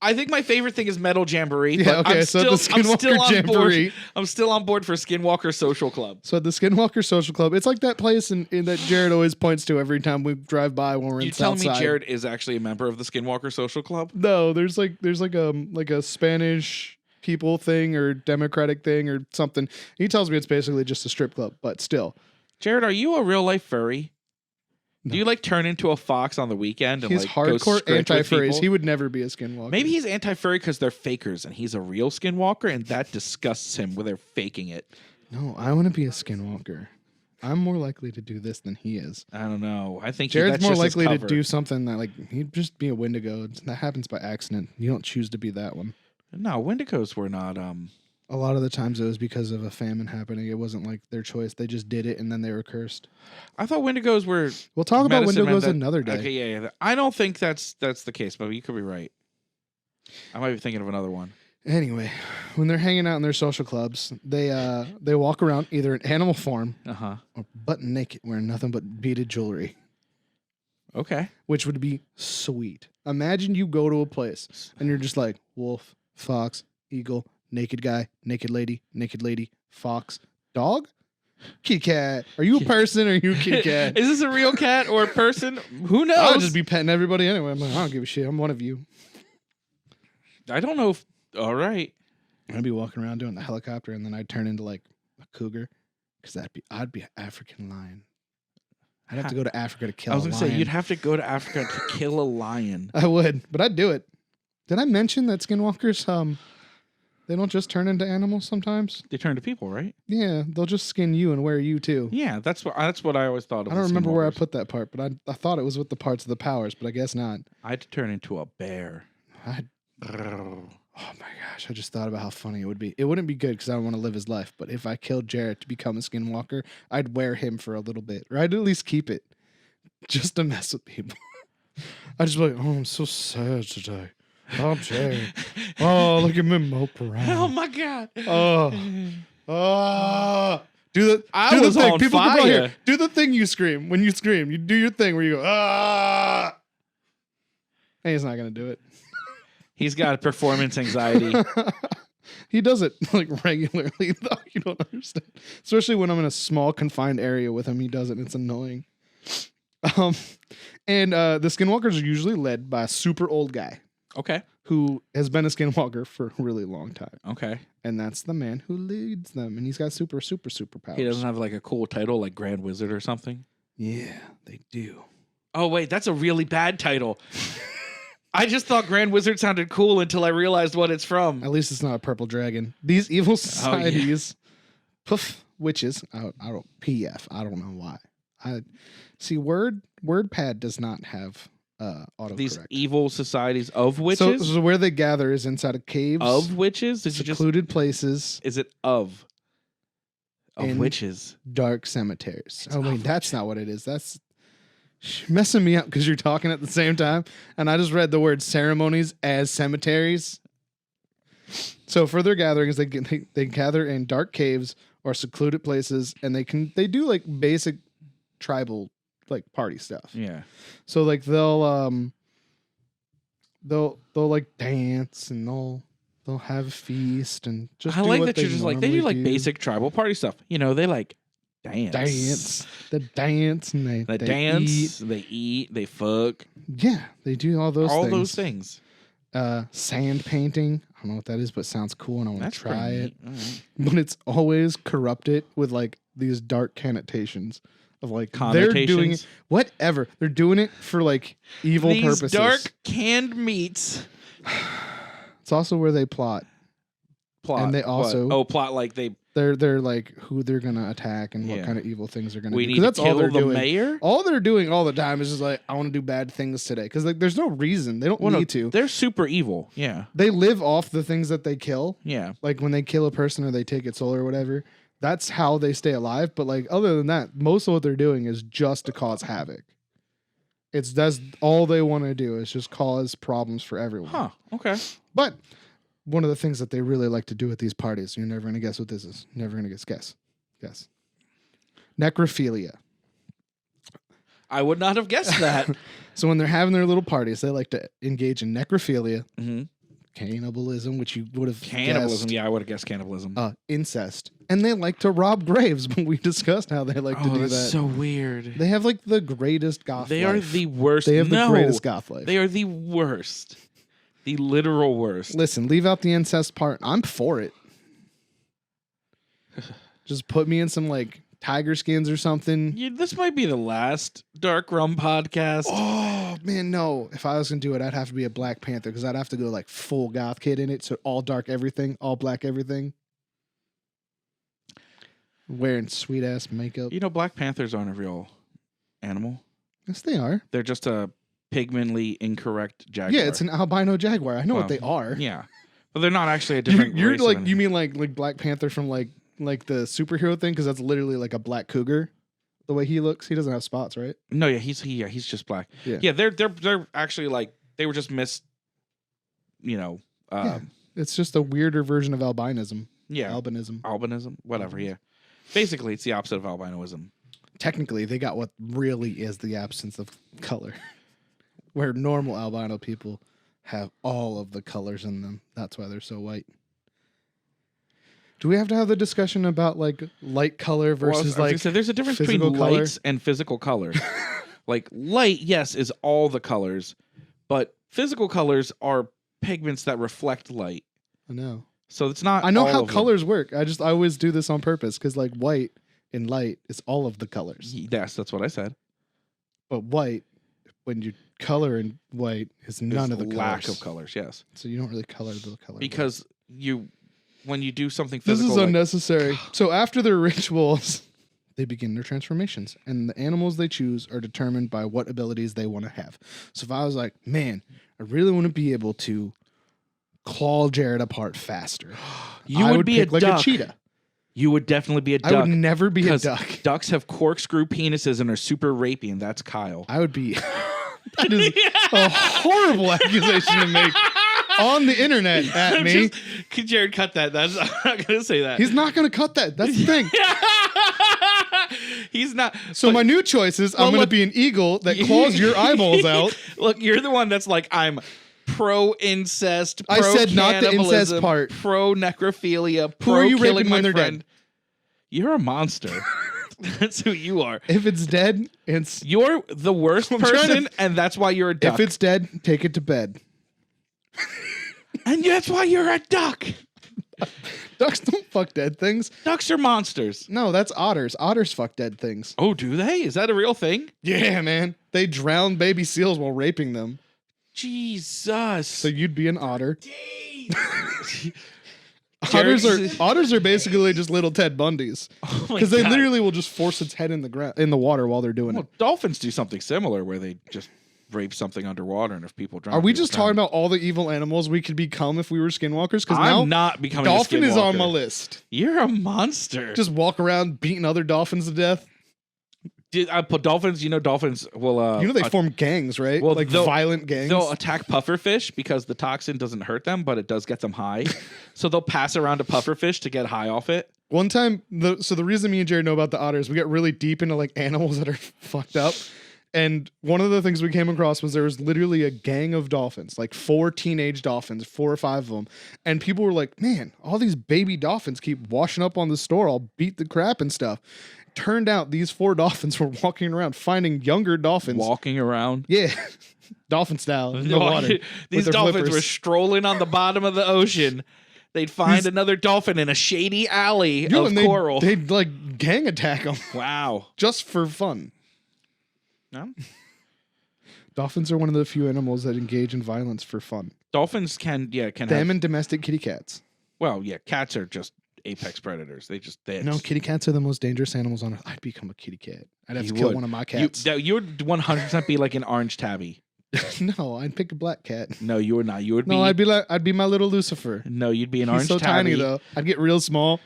I think my favorite thing is Metal Jamboree. Yeah, but okay, I'm so still, the Skinwalker Jamboree. I'm still on board for Skinwalker Social Club. So the Skinwalker Social Club, it's like that place in that Jared always points to every time we drive by when we're in You telling me Southside. Jared is actually a member of the Skinwalker Social Club? No, there's like a Spanish people thing or Democratic thing or something. He tells me it's basically just a strip club, but still. Jared, are you a real life furry? No. Do you like turn into a fox on the weekend and He's like go hardcore scritch with anti-furries. people? He would never be a Skinwalker. Maybe he's anti-furry because they're fakers and he's a real Skinwalker and that disgusts him when they're faking it. No, I want to be a Skinwalker. I'm more likely to do this than he is. I don't know. I think Jared's that's more just his likely to cover. do something that like he'd just be a Wendigo. That happens by accident. You don't choose to be that one. No, Wendigos were not. A lot of the times it was because of a famine happening. It wasn't like their choice. They just did it and then they were cursed. I thought Wendigos were. We'll talk about medicine men Wendigos that- another day. Okay, yeah. I don't think that's the case, but you could be right. I might be thinking of another one. Anyway, when they're hanging out in their social clubs, they walk around either in animal form or butt naked, wearing nothing but beaded jewelry, Okay. which would be sweet. Imagine you go to a place and you're just like wolf, fox, eagle, naked guy, naked lady, fox, dog, kitty cat. Are you a person or are you a kitty cat? Is this a real cat or a person? Who knows? I'll just be petting everybody anyway. I'm like, I don't give a shit. I'm one of you. I don't know if. All right. I'd be walking around doing the helicopter, and then I'd turn into like a cougar, because I'd be an African lion. I'd have to go to Africa to kill. I was a gonna say lion. you'd have to go to Africa to kill a lion. I would, but I'd do it. Did I mention that Skinwalkers they don't just turn into animals sometimes? They turn to people, right? Yeah, they'll just skin you and wear you too. Yeah, that's what I always thought of. I don't the remember where I Skinwalkers. put that part, but I thought it was with the parts of the powers, but I guess not. I'd turn into a bear. Oh my gosh, I just thought about how funny it would be. It wouldn't be good because I don't want to live his life, but if I killed Jarrett to become a Skinwalker, I'd wear him for a little bit, or I'd at least keep it just to mess with people. I'd just be like, oh, I'm so sad today. Oh, Jarrett. Oh, look at me mope around. Oh my god. Oh. Do the was thing. on People can probably fire. hear. Do the thing you scream. When you scream, you do your thing where you go, ah. Hey, he's not going to do it. He's got performance anxiety. He does it like regularly, though. You don't understand. Especially when I'm in a small confined area with him, he does it. And it's annoying. And the Skinwalkers are usually led by a super old guy Okay. who has been a Skinwalker for a really long time. Okay. And that's the man who leads them. And he's got super powers. He doesn't have like a cool title like Grand Wizard or something. Yeah, they do. Oh wait, that's a really bad title. I just thought Grand Wizard sounded cool until I realized what it's from. At least it's not a purple dragon. These evil societies, poof, witches. I don't PF. I don't know why. I see. WordPad does not have autocorrect. These evil societies of witches. So where they gather is inside of caves, Of witches? Is it just? secluded places, Is it of In- witches? dark cemeteries. Oh wait, of that's not what it is. That's messing me up because you're talking at the same time, and I just read the word ceremonies as cemeteries. So for their gatherings, they gather in dark caves or secluded places, and they do like basic tribal like party stuff. Yeah. So like they'll like dance and they'll have a feast and just I do like what that you're just like they do like basic tribal party stuff. You know, they like dance. The dance and They they dance, eat. they eat, they fuck. Yeah, they do all those things. Sand painting. I don't know what that is, but it sounds cool and I want to try it. Right. But it's always corrupted with like these dark connotations of like Connotations? they're doing it, whatever. They're doing it for like evil These purposes. dark canned meats. It's also where they plot. Plot. And they also plot like they're like who they're gonna attack and what Yeah. kind of evil things they're gonna we do. need 'Cause to that's all kill they're the doing. mayor. All they're doing all the time is just like, I want to do bad things today. Because like there's no reason. They don't need to. They're super evil. Yeah. They live off the things that they kill. Yeah. Like when they kill a person or they take its soul or whatever. That's how they stay alive. But like other than that, most of what they're doing is just to cause havoc. That's all they want to do is just cause problems for everyone. Huh. Okay. But one of the things that they really like to do at these parties, you're never going to guess what this is. Never going to guess. Guess. Necrophilia. I would not have guessed that. So when they're having their little parties, they like to engage in necrophilia, Mm-hmm. cannibalism, which you would have Cannibalism. guessed, Yeah, I would have guessed cannibalism. incest, and they like to rob graves. But we discussed how they like to do that's that. so weird. They have like the greatest goth They life. are the worst. They have the greatest goth life. They are the worst. The literal worst. Listen, leave out the incest part. I'm for it. Just put me in some like tiger skins or something. Yeah, this might be the last Dark Rum podcast. Oh man, no! If I was gonna do it, I'd have to be a Black Panther because I'd have to go like full goth kid in it, so all dark everything, all black everything, wearing sweet ass makeup. You know, Black Panthers aren't a real animal. Yes, they are. They're just a pigmentally incorrect jaguar. Yeah, it's an albino jaguar. I know what they are. Yeah, but they're not actually a different. You're race of like any- you mean like Black Panther from like the superhero thing because that's literally like a black cougar. The way he looks, he doesn't have spots, right? No, yeah, he's just black. Yeah. Yeah, they're actually like they were just It's just a weirder version of albinism. yeah, Albinism. whatever. Yeah, basically, it's the opposite of albinoism. Technically, they got what really is the absence of color. Where normal albino people have all of the colors in them. That's why they're so white. Do we have to have the discussion about like light color versus like there's a difference between physical color? lights and physical colors. Like light, yes, is all the colors, but physical colors are pigments that reflect light. I know. So it's not. I know all how of them. colors work. I always do this on purpose because like white and light is all of the colors. Yes, that's what I said. But white, when you color in white, is none of the lack colors. of colors. Yes, So you don't really color the color. because when you do something this physical, is like- unnecessary. So after their rituals, they begin their transformations, and the animals they choose are determined by what abilities they want to have. So if I was like, man, I really want to be able to claw Jared apart faster, you I would be pick a like duck. a cheetah. You would definitely be a duck. I would never be a because duck. Ducks have corkscrew penises and are super rapey, and that's Kyle. I would be. That is a horrible accusation to make on the internet at me. Could Jared cut that? I'm not going to say that. He's not going to cut that. That's the thing. He's not. So but- my new choice is I'm going to look- be an eagle that claws your eyeballs out. Look, you're the one that's like, I'm pro incest. I said not the incest part. Pro necrophilia. Who Pro are you killing raping my when they're friend. dead? You're a monster. That's who you are. If it's dead, it's You're the worst I'm trying to- person, and that's why you're a duck. if it's dead, take it to bed. And that's why you're a duck. Ducks don't fuck dead things. Ducks are monsters. No, that's otters. Otters fuck dead things. Oh, do they? Is that a real thing? Yeah, man. They drown baby seals while raping them. Jesus. So you'd be an otter. Jared's- Otters are basically just little Ted Bundys Oh my because they God. literally will just force its head in the water while they're doing Well, it. dolphins do something similar where they just rape something underwater, and if people drown, Are we people just drown. talking about all the evil animals we could become if we were skinwalkers? Because I'm now not becoming dolphin a is on skinwalker. my list. You're a monster. Just walk around beating other dolphins to death. Did I put dolphins? You know, dolphins will. You know they form gangs, right? well, like they'll- violent gangs. They'll attack pufferfish because the toxin doesn't hurt them, but it does get them high. So they'll pass around a pufferfish to get high off it. One time, the reason me and Jared know about the otters, we get really deep into like animals that are fucked up. And one of the things we came across was there was literally a gang of dolphins, like 4 teenage dolphins, 4 or 5 of them. And people were like, man, all these baby dolphins keep washing up on the store. I'll beat the crap and stuff. Turned out these 4 dolphins were walking around finding younger dolphins. Walking around? Yeah. Dolphin style in the water. These dolphins were strolling on the bottom of the ocean. They'd find another dolphin in a shady alley of coral. They'd like gang attack them. Wow. Just for fun. No? Dolphins are one of the few animals that engage in violence for fun. Dolphins can them and domestic kitty cats. Well, yeah, cats are just apex predators. No, kitty cats are the most dangerous animals on earth. I'd become a kitty cat. I'd have to kill one of my cats. You would 100% be like an orange tabby. No, I'd pick a black cat. No, you would not. You would be. No, I'd be my little Lucifer. No, you'd be an orange tabby. He's so tiny though. I'd get real small.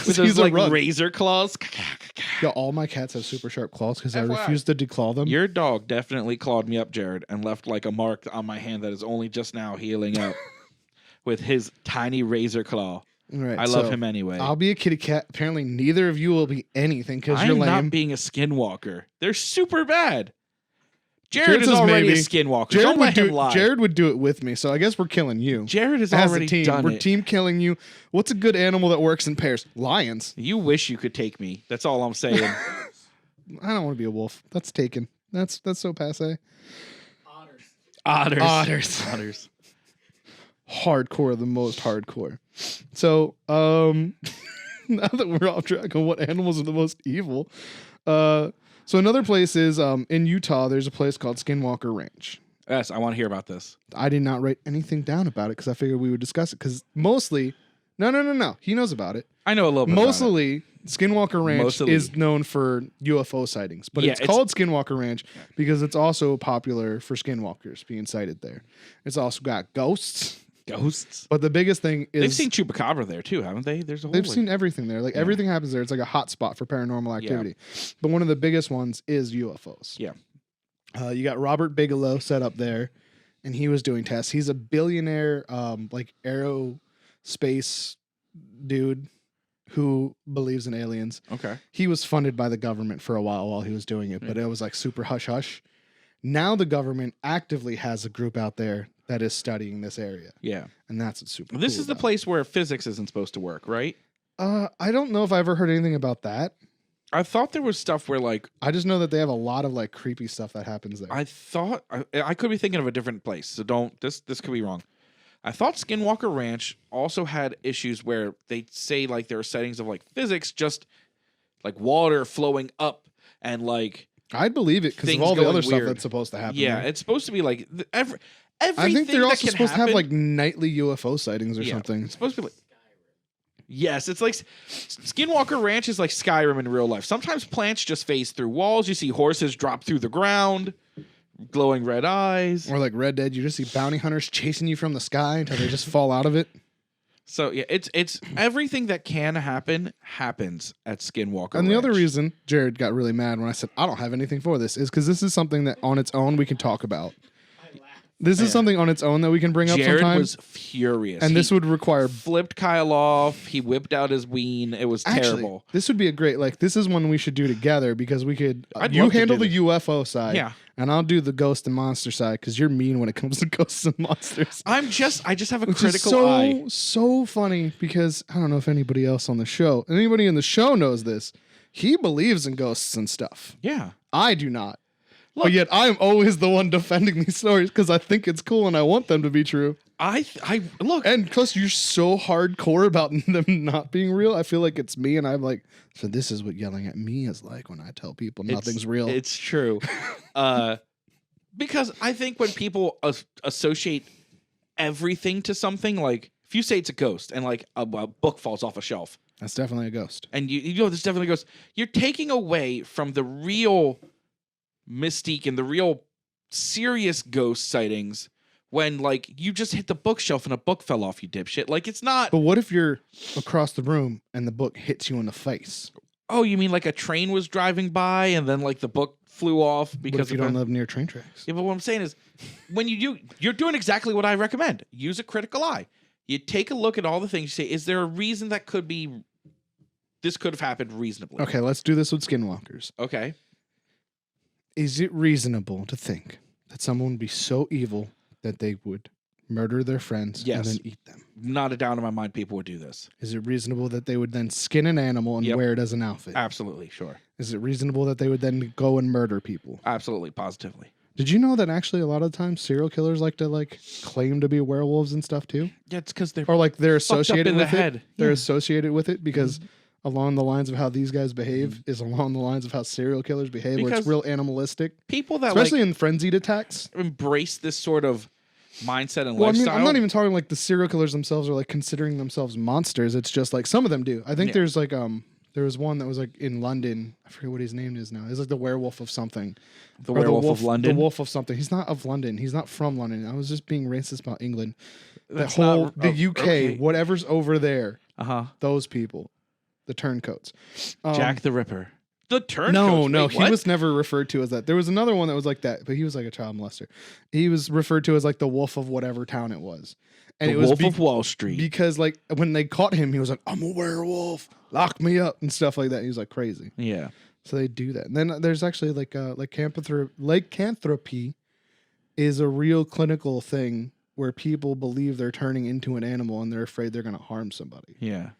With those like razor claws. Yo, all my cats have super sharp claws because I refuse to declaw them. Your dog definitely clawed me up, Jared, and left like a mark on my hand that is only just now healing up with his tiny razor claw. Right, I love him anyway. I'll be a kitty cat. Apparently, neither of you will be anything because you're lame. I'm not being a skinwalker. They're super bad. Jared is already a skinwalker. Don't let him lie. Jared would do it with me, so I guess we're killing you. Jared has already done it. We're team killing you. What's a good animal that works in pairs? Lions. You wish you could take me. That's all I'm saying. I don't want to be a wolf. That's taken. That's so passe. Otters. Hardcore, the most hardcore. So, now that we're off track on what animals are the most evil, so another place is in Utah. There's a place called Skinwalker Ranch. Yes, I want to hear about this. I did not write anything down about it because I figured we would discuss it. Because mostly, no, he knows about it. I know a little bit. Mostly, Skinwalker Ranch is known for UFO sightings, but it's called Skinwalker Ranch because it's also popular for skinwalkers being sighted there. It's also got ghosts. But the biggest thing is they've seen Chupacabra there too, haven't they? They've seen everything there. Like everything happens there. It's like a hot spot for paranormal activity. Yeah. But one of the biggest ones is UFOs. Yeah. You got Robert Bigelow set up there, and he was doing tests. He's a billionaire, like aerospace dude who believes in aliens. Okay. He was funded by the government for a while he was doing it, but it was like super hush hush. Now the government actively has a group out there that is studying this area. Yeah. And that's what's super This is the place where physics isn't supposed to work, right? I don't know if I ever heard anything about that. I thought there was stuff where like... I just know that they have a lot of like creepy stuff that happens there. I thought... I could be thinking of a different place, so don't... This could be wrong. I thought Skinwalker Ranch also had issues where they say like there are settings of like physics, just like water flowing up and like... I'd believe it because of all the other stuff that's supposed to happen. Yeah, there. It's supposed to be like... Everything I think they're also supposed to have like nightly UFO sightings or something. It's supposed to be like... Yes, it's like Skinwalker Ranch is like Skyrim in real life. Sometimes plants just phase through walls. You see horses drop through the ground, glowing red eyes. Or like Red Dead, you just see bounty hunters chasing you from the sky until they just fall out of it. So yeah, it's everything that can happen happens at Skinwalker And the Ranch. other reason Jared got really mad when I said I don't have anything for this is because this is something that on its own we can talk about. This is something on its own that we can bring up Jared sometime. was furious. And this would require... Flipped Kyle off. He whipped out his ween. It was terrible. This would be a great... Like, this is one we should do together because we could... you handle the UFO side. Yeah. And I'll do the ghost and monster side because you're mean when it comes to ghosts and monsters. I just have a Which critical eye. So funny because I don't know if anybody else on the show... Anybody in the show knows this. He believes in ghosts and stuff. Yeah. I do not. Look, but yet I'm always the one defending these stories because I think it's cool and I want them to be true. I look, and plus you're so hardcore about them not being real. I feel like it's me, and I'm like, so this is what yelling at me is like when I tell people nothing's real. It's true, because I think when people associate everything to something, like if you say it's a ghost and like a book falls off a shelf, that's definitely a ghost. And you know, this definitely goes. You're taking away from the real mystique and the real serious ghost sightings when like you just hit the bookshelf and a book fell off, you dipshit. Like it's not. But what if you're across the room and the book hits you in the face? Oh, you mean like a train was driving by and then like the book flew off because what if you don't live near train tracks? Yeah, but what I'm saying is when you're doing exactly what I recommend. Use a critical eye. You take a look at all the things. You say, is there a reason that this could have happened reasonably? Okay, let's do this with Skinwalkers. Okay. Is it reasonable to think that someone would be so evil that they would murder their friends Yes. and then eat them? Not a doubt in my mind people would do this. Is it reasonable that they would then skin an animal and Yep. wear it as an outfit? Absolutely, sure. Is it reasonable that they would then go and murder people? Absolutely, positively. Did you know that actually a lot of times serial killers like to claim to be werewolves and stuff too? Yeah, it's because they're Or they're fucked up associated in the with it. head. They're Yeah. associated with it because along the lines of how these guys behave is along the lines of how serial killers behave, where Because it's real animalistic. people that Especially in frenzied attacks. embrace this sort of mindset and Well, lifestyle. I'm not even talking the serial killers themselves are considering themselves monsters. It's just some of them do. I think Yeah. there's there was one that was in London. I forget what his name is now. He's the werewolf of something. The Or werewolf of London. The wolf of something. He's not of London. He's not from London. I was just being racist about England. That's the not- UK, okay. whatever's over there, Uh-huh. those people, the turncoats. Jack the Ripper. The turncoats. No, Wait, he what? was never referred to as that. There was another one that was like that, but he was a child molester. He was referred to as the wolf of whatever town it was. And The it was Wolf of Wall Street. because when they caught him, he was like, "I'm a werewolf, lock me up," and stuff like that. He was crazy. Yeah. So they do that. And then there's actually lycanthropy is a real clinical thing where people believe they're turning into an animal and they're afraid they're going to harm somebody. Yeah.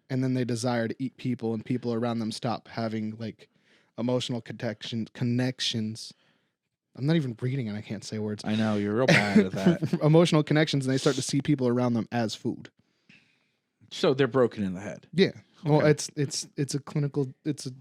And then they desire to eat people, and people around them stop having emotional connections. I'm not even reading and I can't say words. I know, you're real bad at that. Emotional connections, and they start to see people around them as food. So they're broken in the head. Yeah. Well, Okay. it's a clinical, it's a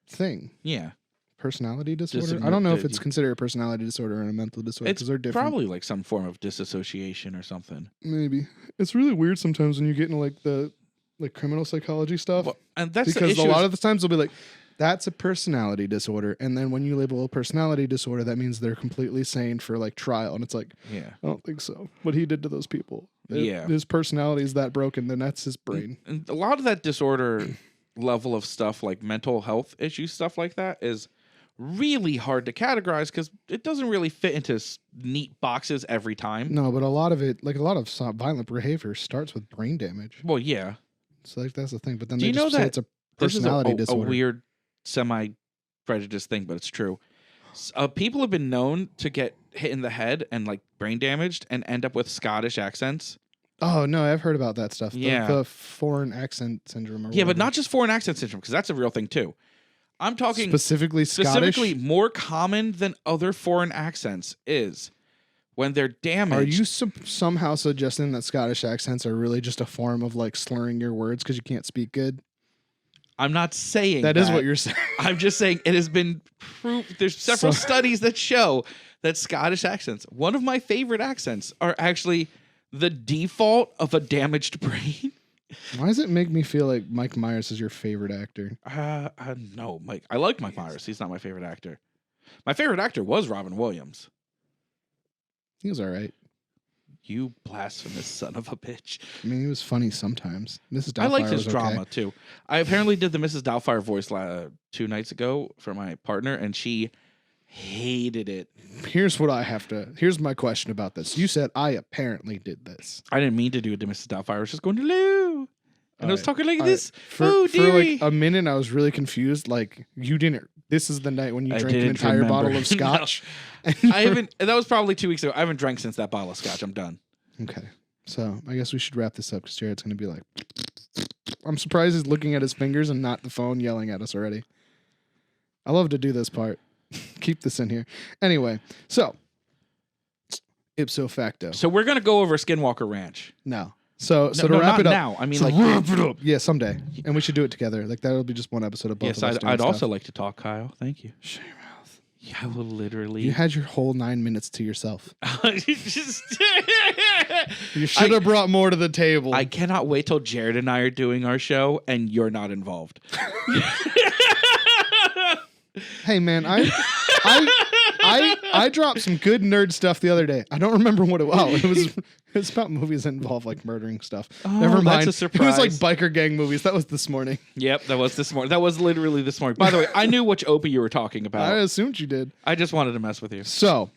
thing. Yeah. Personality disorder. Dis- I don't know if the- it's considered a personality disorder or a mental disorder It's because they're different. probably some form of disassociation or something. Maybe it's really weird sometimes when you get into the criminal psychology stuff Well, and that's the because issue. a lot of the times they'll be like, "That's a personality disorder," and then when you label a personality disorder, that means they're completely sane for trial, and it's yeah. I don't think so. What he did to those people, Yeah. his personality is that broken, then that's his brain. And a lot of that disorder level of stuff, like mental health issues, stuff like that, is really hard to categorize because it doesn't really fit into neat boxes every time. No, but a lot of it, a lot of violent behavior, starts with brain damage. Well, yeah. So that's the thing. But then Do they you just know say that it's a This is personality a disorder. weird, semi-prejudice thing, but it's true. People have been known to get hit in the head and brain damaged and end up with Scottish accents. Oh no, I've heard about that stuff. Yeah. The foreign accent syndrome. Or Yeah, but whatever. not just foreign accent syndrome, because that's a real thing too. I'm talking specifically Scottish. specifically more common than other foreign accents is when they're damaged. Are you somehow suggesting that Scottish accents are really just a form of slurring your words because you can't speak good? I'm not saying That is what you're saying. I'm just saying it has been proved. There's several studies that show that Scottish accents, one of my favorite accents, are actually the default of a damaged brain. Why does it make me feel like Mike Myers is your favorite actor? No, Mike. I like Mike Myers. He's not my favorite actor. My favorite actor was Robin Williams. He was all right. You blasphemous son of a bitch. I mean, he was funny sometimes. Mrs. Doubtfire I liked his was okay. drama too. I apparently did the Mrs. Doubtfire voice 2 nights ago for my partner, and she hated it. Here's my question about this. You said I apparently did this. I didn't mean to do it to Mrs. Doubtfire. I was just going hello, and I was talking like All this. right. Oh, For dearie. a minute, I was really confused. You didn't. This is the night when you I drank an didn't entire remember. bottle of scotch. I haven't. That was probably 2 weeks ago. I haven't drank since that bottle of scotch. I'm done. Okay. So I guess we should wrap this up because Jared's going to be like, I'm surprised he's looking at his fingers and not the phone yelling at us already. I love to do this part. Keep this in here. Anyway, so ipso facto. So we're gonna go over Skinwalker Ranch. No. So No, to wrap not it up. now. I mean, to like, wrap it up. Yeah, someday. And we should do it together. That'll be just one episode of both yes, of us doing I'd stuff. also like to talk, Kyle. Thank you. Shut your mouth. Yeah, I will literally. You had your whole 9 minutes to yourself. Just- You should have brought more to the table. I cannot wait till Jared and I are doing our show and you're not involved. Hey man, I dropped some good nerd stuff the other day. I don't remember what it was. It was about movies that involve murdering stuff. Never mind. that's a It was surprise. biker gang movies. That was this morning. Yep, that was this morning. That was literally this morning. By the way, I knew which Opie you were talking I about. assumed you did. I just wanted to mess with you. So,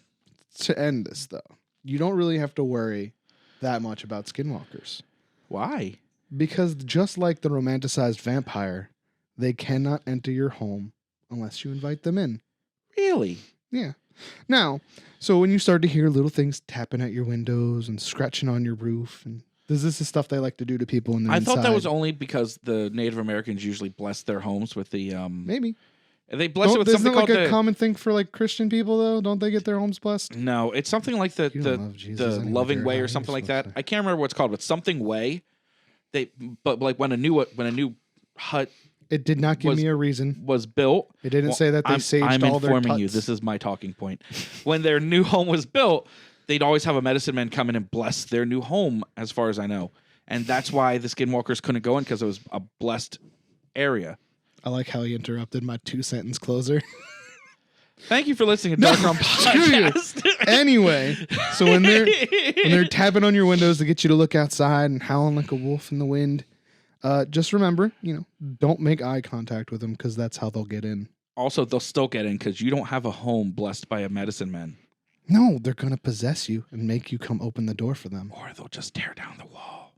to end this though, you don't really have to worry that much about Skinwalkers. Why? Because just like the romanticized vampire, they cannot enter your home unless you invite them in. Really? Yeah. Now, so when you start to hear little things tapping at your windows and scratching on your roof, and this is stuff they like to do to people in their I inside. thought that was only because the Native Americans usually bless their homes with the Maybe. They bless it with Isn't something that like called a the common thing for like Christian people though? Don't they get their homes blessed? No, it's something like You don't love Jesus the anyway, loving Jared. way How or are you something like supposed that. to? I can't remember what it's called, but something way. But like when a new hut It did not give me a reason. was built. It didn't say that they saged I'm all their informing you. tuts. This is my talking point. When their new home was built, they'd always have a medicine man come in and bless their new home, as far as I know. And that's why the Skinwalkers couldn't go in, because it was a blessed area. I like how he interrupted my 2-sentence closer. Thank you for listening to Dark Rum screw you. Podcast. Anyway, so when they're tapping on your windows to get you to look outside and howling like a wolf in the wind, just remember, don't make eye contact with them, because that's how they'll get in. Also, they'll still get in because you don't have a home blessed by a medicine man. No, they're gonna possess you and make you come open the door for them. Or they'll just tear down the wall.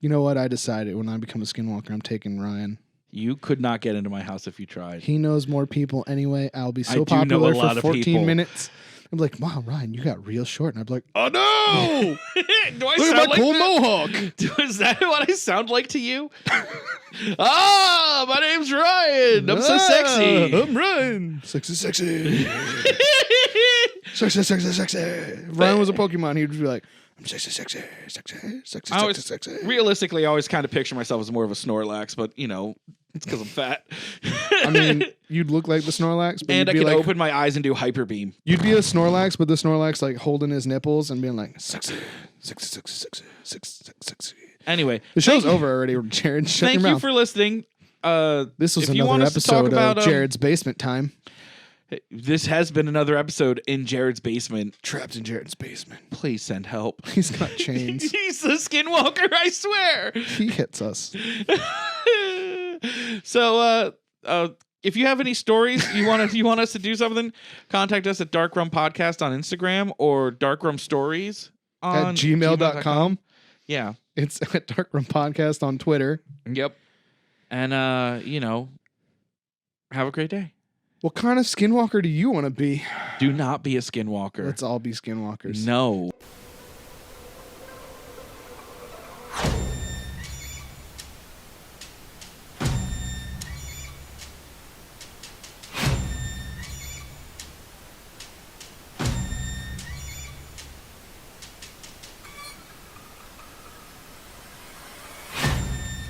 You know what? I decided when I become a Skinwalker, I'm taking Ryan. You could not get into my house if you tried. He knows more people anyway. I'll be I so do know popular a lot for of 14 people. minutes. I'm like, wow, Ryan, you got real short. And I'd be like, Oh no! Do I look sound at my like cool that? mohawk. Is that what I sound like to you? My name's Ryan. I'm so sexy. I'm Ryan. Sexy. Sexy, sexy. If Ryan was a Pokemon, he'd be like, I'm sexy. Realistically, I always kind of picture myself as more of a Snorlax, but it's because I'm fat. I mean, you'd look like the Snorlax, but and I you'd be can like, open my eyes and do hyper beam. you'd be a Snorlax, but the Snorlax like holding his nipples and being like, sexy. Anyway, The show's over already, Jared. Shut thank your you mouth. for listening. This was if you want another us to talk episode about, of Jared's Basement Time. This has been another episode in Jared's basement. Trapped in Jared's basement. Please send help. He's got chains. He's the Skinwalker, I swear. He hits us. So, if you have any stories you want us to do something, contact us at Dark Rum Podcast on Instagram or Dark Rum Stories At on gmail.com. Yeah. It's at Dark Rum Podcast on Twitter. Yep. And have a great day. What kind of Skinwalker do you want to be? Do not be a Skinwalker. Let's all be Skinwalkers. No.